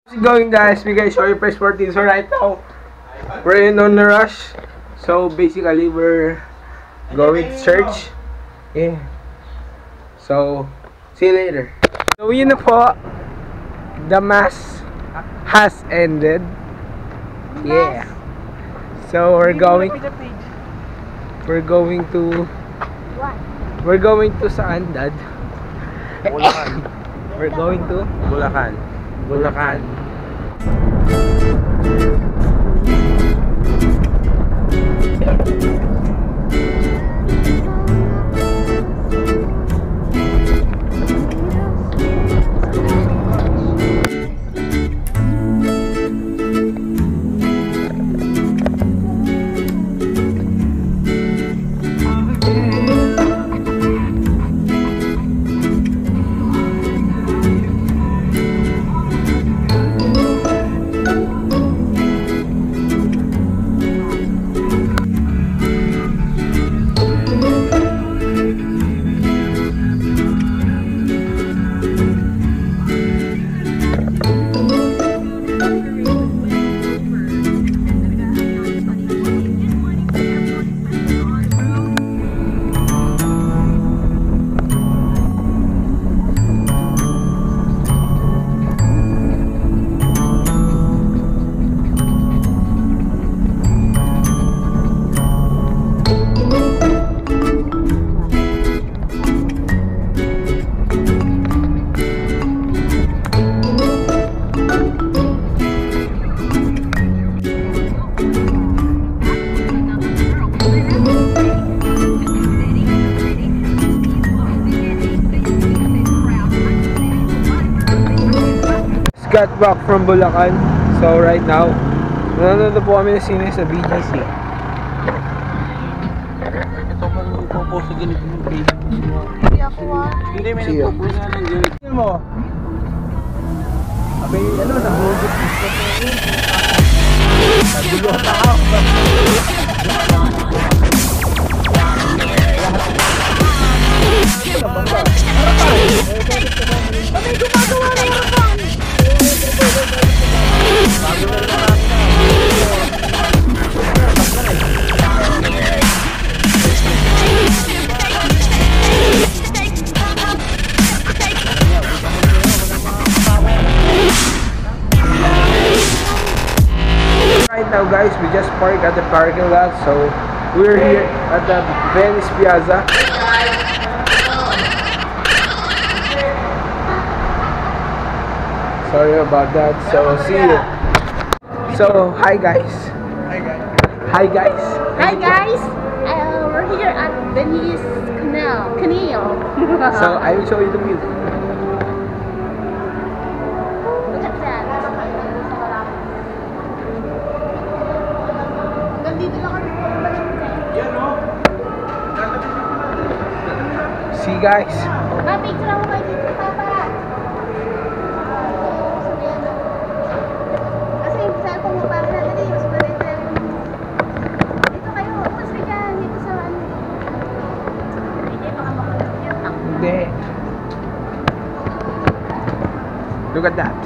How's it going, guys? We guys show you press 14. So right now we're in on the rush. So basically we're going to church. Yeah. So see you later. So yun na po. The mass has ended. Yeah. So we're going to saan, Dad? Bulacan. We're going to Bulacan. Bulacan. Got back from Bulacan. So right now nanonood po kami ng sine sa BGC. Ito pa nung ipopost sa ganito yung Facebook mo. Hindi ako Hindi, may nagpopost na ng ganito. Ano mo? Abay, nag-hugot gusto ko eh. Nagulot ako. Abay, gumagawa na harapan! Right now, guys, we just parked at the parking lot, so we're here at the Venice Piazza. Sorry about that. So see you. So hi guys. Hi guys. Hi guys. We're here at Venice Canal. So I will show you the view. Look at that. Nandito lang kami. See guys. Picture ako kayo dito, Papa. Kasi yung cellphone mo para natin eh. Mas maliit na yung... Dito kayo. Mas bigyan. Dito sa ano. Hindi, baka makulit yan. Hindi. Look at that.